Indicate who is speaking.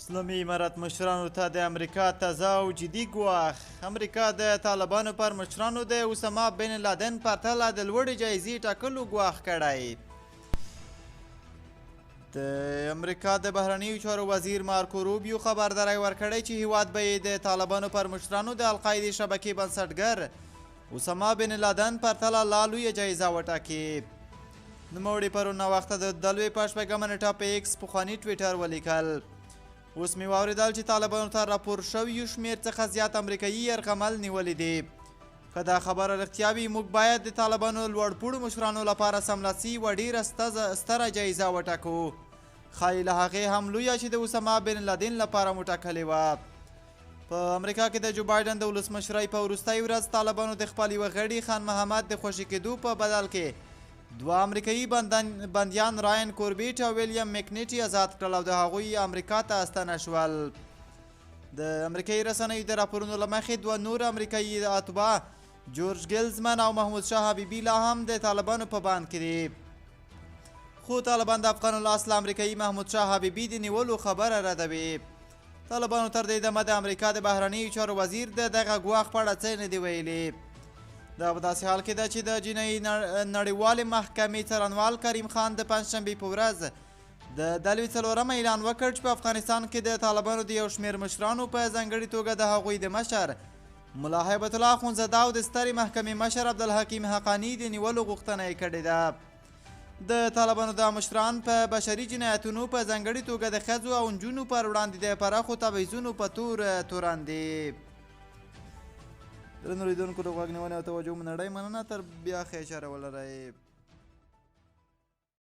Speaker 1: اسلامي امارت مشرانو ته د امریکا تازه او جدي ګواښ. امریکا د طالبانو پر مشرانو د اسامه بن لادن پرتله د لوړې جایزې ټاکلو ګواښ کړی. د امریکا د بهرنیو چارو وزیر مارکو روبیو خبرداری ورکړی چې هیواد به یې د طالبانو پر مشرانو د القاعدې شبکې بنسټګر اسامه بن لادن پرتله لا لویه جایزه وټاکي. نوموړي پرون ناوخته د دلوي په شپږمه نېټه په ایکس پخواني ټویټر ولیکل. اوس مې واورېدل چې طالبانو ته راپور شویو شمېر څخه زیات امریکایي یرغمل نیولي دي. که دا خبره رښتیا وي موږ باید د طالبانو لوړپوړو مشرانو لپاره سملاسي یوه ډېره ستره جایزه وټاکو. ښایي له هغې هم لویه چې د اسامه بن لادن لپاره مو ټاکلې وه. په امریکا کې د جو بایډن د ولسمشرۍ په وروستۍ ورځ طالبانو د خپل یوه غړي خان محمد د خوشي کېدو په بدل کې دوه امریکایي بندیان راین کوربیټ او ویلیام مکنیټي آزاد کړل او د هغوی امریکا ته استنه شول. د امریکایي رسنیو د راپورونو له مخې دوه نور امریکایي اتباع جورج ګیلزمن او محمود شاه حبیبي لا هم د طالبانو په بند کې دي. خو طالبان د افغان الاصل امریکایي محمود شاه حبیبي د نیولو خبره ردوي. طالبانو تر دې دمه د امریکا د بهرنیو چارو وزیر د دغه ګواښ په اړه څه نه دي ویلي. دا په داسې حال کې ده چې د جنایي نړیوالې محکمې څارنوال کریم خان د پنجشنبې په ورځ د دلوي څلورمه اعلان وکړ چې په افغانستان کې د طالبانو د یو شمېر مشرانو په ځانګړې توګه د هغوی د مشر ملا هیبت الله اخونزاده او د سترې محکمې مشر عبدالحکیم حقاني د نیولو غوښتنه یې کړې ده. د طالبانو د مشران په بشري جنایتونو په ځانګړې توګه د ښځو او نجونو پر وړاندې د پراخو تبعیضونو په تور تورن دي. درنو لیدونکو د غوږ نیونې او توجه مو نړۍ مننه. تر بیا ښه اشاره ولرئ.